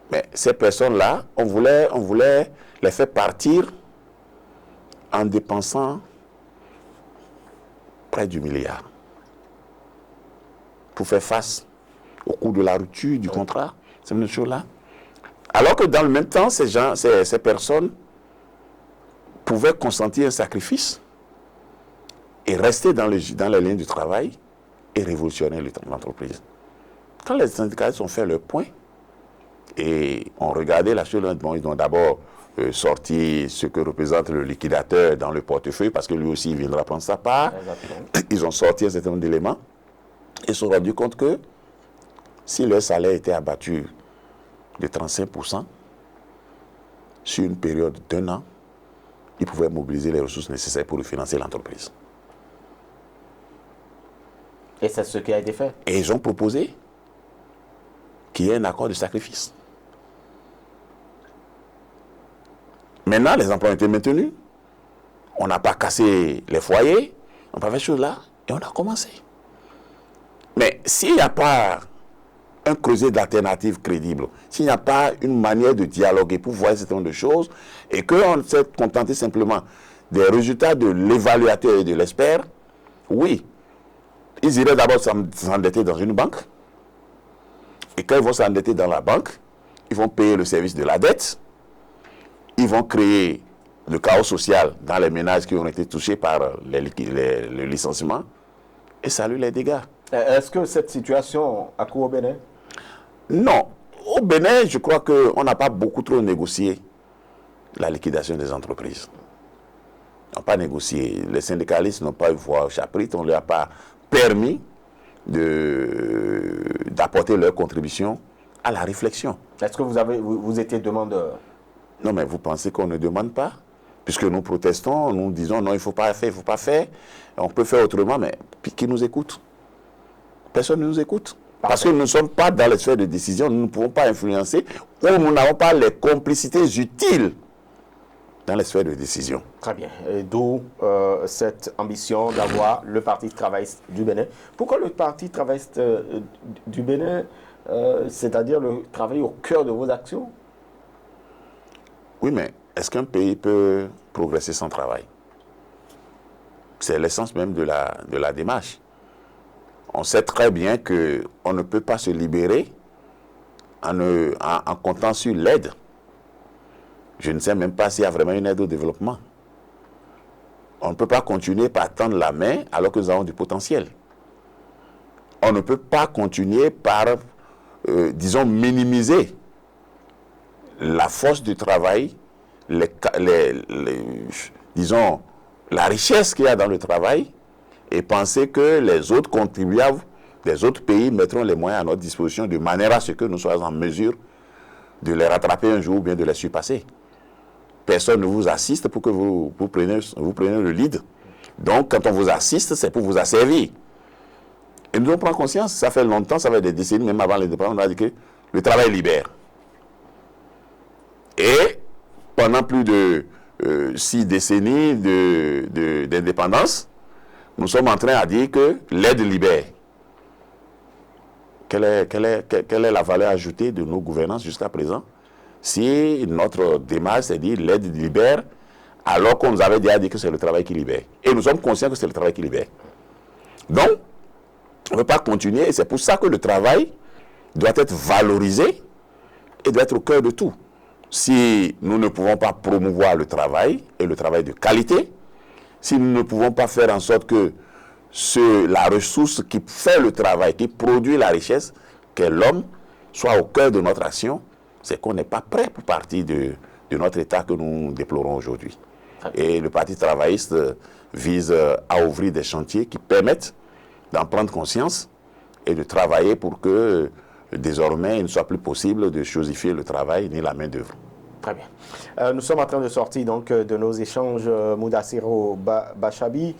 mais ces personnes-là, on voulait les faire partir en dépensant près du milliard pour faire face au coût de la rupture du contrat, ces mesures-là. Alors que dans le même temps, ces personnes pouvaient consentir un sacrifice et rester dans les lignes du travail et révolutionner l'entreprise. Quand les syndicalistes ont fait leur point et ont regardé la chose, bon, ils ont d'abord sorti ce que représente le liquidateur dans le portefeuille, parce que lui aussi il viendra prendre sa part. Exactement. Ils ont sorti un certain nombre d'éléments et se sont rendus compte que si leur salaire était abattu de 35% sur une période d'1 an, ils pouvaient mobiliser les ressources nécessaires pour financer l'entreprise. Et c'est ce qui a été fait. Et ils ont proposé qu'il y ait un accord de sacrifice. Maintenant, les emplois ont été maintenus. On n'a pas cassé les foyers. On n'a pas fait ces choses-là. Et on a commencé. Mais s'il n'y a pas un creuset d'alternatives crédibles, s'il n'y a pas une manière de dialoguer pour voir un certain nombre de choses, et qu'on s'est contenté simplement des résultats de l'évaluateur et de l'expert, oui, ils iraient d'abord s'endetter dans une banque. Et quand ils vont s'endetter dans la banque, ils vont payer le service de la dette. Ils vont créer le chaos social dans les ménages qui ont été touchés par le licenciement. Et saluer les dégâts. Est-ce que cette situation a cours au Bénin? Non. Au Bénin, je crois qu'on n'a pas beaucoup trop négocié la liquidation des entreprises. On n'a pas négocié. Les syndicalistes n'ont pas eu voix au chapitre. On ne leur a pas permis d'apporter leur contribution à la réflexion. Est-ce que vous étiez demandeur? Non, mais vous pensez qu'on ne demande pas? Puisque nous protestons, nous disons non, il ne faut pas faire, il ne faut pas faire. On peut faire autrement, mais qui nous écoute? Personne ne nous écoute. Parce que nous ne sommes pas dans les sphères de décision, nous ne pouvons pas influencer, ou nous n'avons pas les complicités utiles dans les sphères de décision. Très bien. D'où cette ambition d'avoir le Parti travailliste du Bénin. Pourquoi le Parti travailliste du Bénin, c'est-à-dire le travail au cœur de vos actions? Oui, mais est-ce qu'un pays peut progresser sans travail? C'est l'essence même de la démarche. On sait très bien qu'on ne peut pas se libérer en comptant sur l'aide. Je ne sais même pas s'il y a vraiment une aide au développement. On ne peut pas continuer par tendre la main alors que nous avons du potentiel. On ne peut pas continuer par, disons, minimiser la force du travail, disons, la richesse qu'il y a dans le travail et penser que les autres contribuables des autres pays mettront les moyens à notre disposition de manière à ce que nous soyons en mesure de les rattraper un jour ou bien de les surpasser. Personne ne vous assiste pour que vous preniez le lead. Donc, quand on vous assiste, c'est pour vous asservir. Et nous devons prendre conscience, ça fait longtemps, ça fait des décennies, même avant l'indépendance, on a dit que le travail libère. Et pendant plus de 6 décennies d'indépendance, nous sommes en train de dire que l'aide libère. Quelle est la valeur ajoutée de nos gouvernances jusqu'à présent si notre démarche, c'est dire l'aide libère, alors qu'on nous avait déjà dit que c'est le travail qui libère. Et nous sommes conscients que c'est le travail qui libère. Donc, on ne peut pas continuer, et c'est pour ça que le travail doit être valorisé et doit être au cœur de tout. Si nous ne pouvons pas promouvoir le travail, et le travail de qualité, si nous ne pouvons pas faire en sorte que la ressource qui fait le travail, qui produit la richesse, qu'est l'homme, soit au cœur de notre action, c'est qu'on n'est pas prêt pour partir de notre état que nous déplorons aujourd'hui. Et le Parti travailliste vise à ouvrir des chantiers qui permettent d'en prendre conscience et de travailler pour que désormais il ne soit plus possible de chosifier le travail ni la main-d'œuvre. Très bien. Nous sommes en train de sortir donc de nos échanges, Moudassiro Bachabi.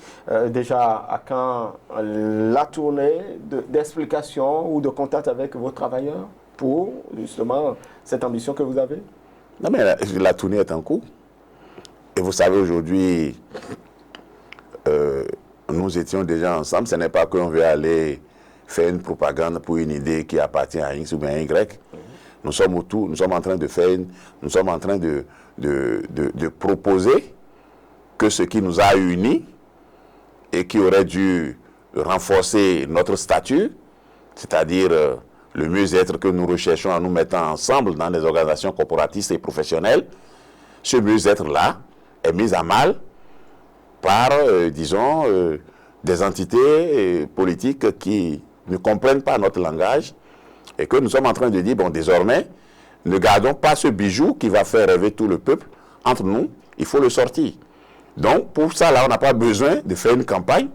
Déjà, à quand la tournée d'explication ou de contact avec vos travailleurs pour justement cette ambition que vous avez? Non, mais la tournée est en cours. Et vous savez, aujourd'hui, nous étions déjà ensemble. Ce n'est pas qu'on veut aller faire une propagande pour une idée qui appartient à X ou bien à Y. Nous sommes autour, nous sommes en train de faire, nous sommes en train de proposer que ce qui nous a unis et qui aurait dû renforcer notre statut, c'est-à-dire le mieux-être que nous recherchons en nous mettant ensemble dans les organisations corporatistes et professionnelles, ce mieux-être-là est mis à mal par, disons, des entités politiques qui ne comprennent pas notre langage et que nous sommes en train de dire, bon, désormais, ne gardons pas ce bijou qui va faire rêver tout le peuple entre nous, il faut le sortir. Donc, pour ça, là, on n'a pas besoin de faire une campagne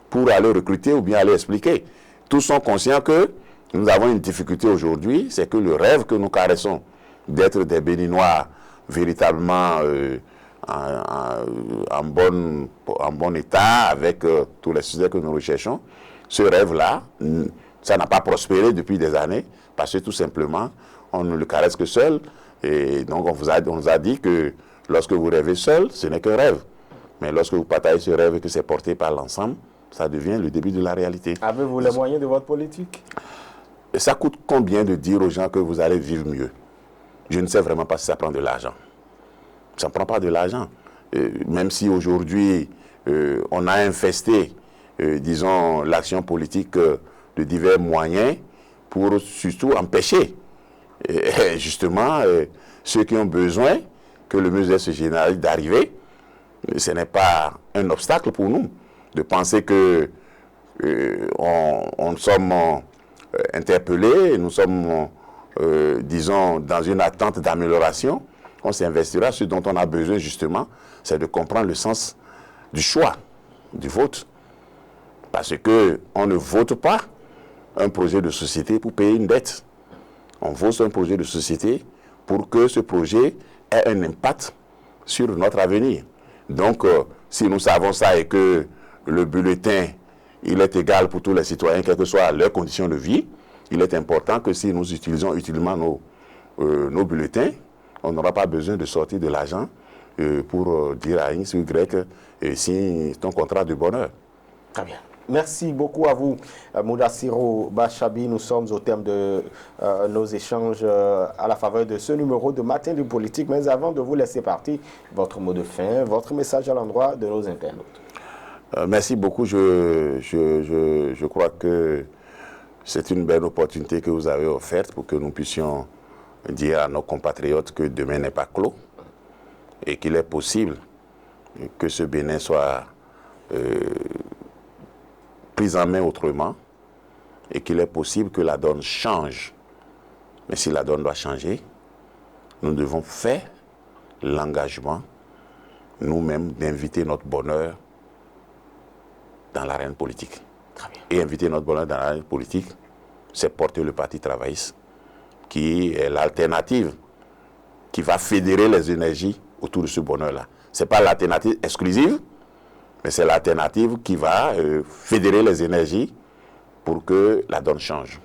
pour aller recruter ou bien aller expliquer. Tous sont conscients que nous avons une difficulté aujourd'hui, c'est que le rêve que nous caressons d'être des Béninois véritablement en bon état avec tous les sujets que nous recherchons. Ce rêve-là, ça n'a pas prospéré depuis des années parce que tout simplement, on ne le caresse que seul. Et donc, on nous a dit que lorsque vous rêvez seul, ce n'est qu'un rêve. Mais lorsque vous partagez ce rêve et que c'est porté par l'ensemble, ça devient le début de la réalité. Avez-vous les moyens de votre politique? Et ça coûte combien de dire aux gens que vous allez vivre mieux? Je ne sais vraiment pas si ça prend de l'argent. Ça ne prend pas de l'argent. Même si aujourd'hui, on a infesté, disons, l'action politique de divers moyens pour surtout empêcher, justement, ceux qui ont besoin que le musée se généralise d'arriver. Ce n'est pas un obstacle pour nous de penser que nous sommes interpellés, nous sommes, disons, dans une attente d'amélioration. On s'investira. Ce dont on a besoin, justement, c'est de comprendre le sens du choix, du vote. Parce qu'on ne vote pas un projet de société pour payer une dette. On vote un projet de société pour que ce projet ait un impact sur notre avenir. Donc, si nous savons ça et que le bulletin, il est égal pour tous les citoyens, quelles que soient leurs conditions de vie, il est important que si nous utilisons utilement nos bulletins, on n'aura pas besoin de sortir de l'argent pour dire à X ou Y si ton contrat de bonheur. Très bien. Merci beaucoup à vous, Mudassirou Bachabi. Nous sommes au terme de nos échanges à la faveur de ce numéro de Matin du Politique. Mais avant de vous laisser partir, votre mot de fin, votre message à l'endroit de nos internautes. Merci beaucoup. Je crois que c'est une belle opportunité que vous avez offerte pour que nous puissions dire à nos compatriotes que demain n'est pas clos et qu'il est possible que ce Bénin soit pris en main autrement et qu'il est possible que la donne change. Mais si la donne doit changer, nous devons faire l'engagement nous-mêmes d'inviter notre bonheur dans l'arène politique. Très bien. Et inviter notre bonheur dans l'arène politique, c'est porter le Parti travailliste, qui est l'alternative qui va fédérer les énergies autour de ce bonheur-là. Ce n'est pas l'alternative exclusive, mais c'est l'alternative qui va fédérer les énergies pour que la donne change.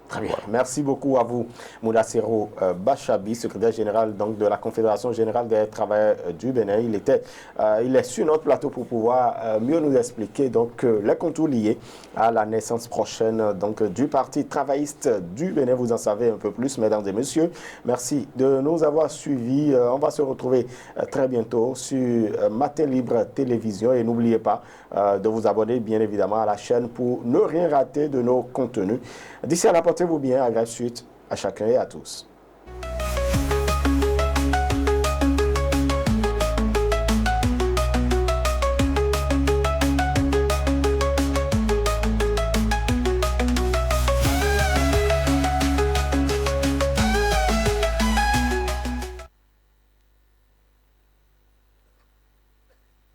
Très bien. Merci beaucoup à vous, Mudassirou Bachabi, secrétaire général donc, de la Confédération générale des travailleurs du Bénin. Il est sur notre plateau pour pouvoir mieux nous expliquer donc, les contours liés à la naissance prochaine donc, du Parti travailliste du Bénin. Vous en savez un peu plus, mesdames et messieurs. Merci de nous avoir suivis. On va se retrouver très bientôt sur Matin Libre Télévision. Et n'oubliez pas de vous abonner bien évidemment à la chaîne pour ne rien rater de nos contenus. D'ici à la portez-vous bien, agréable suite à chacun et à tous.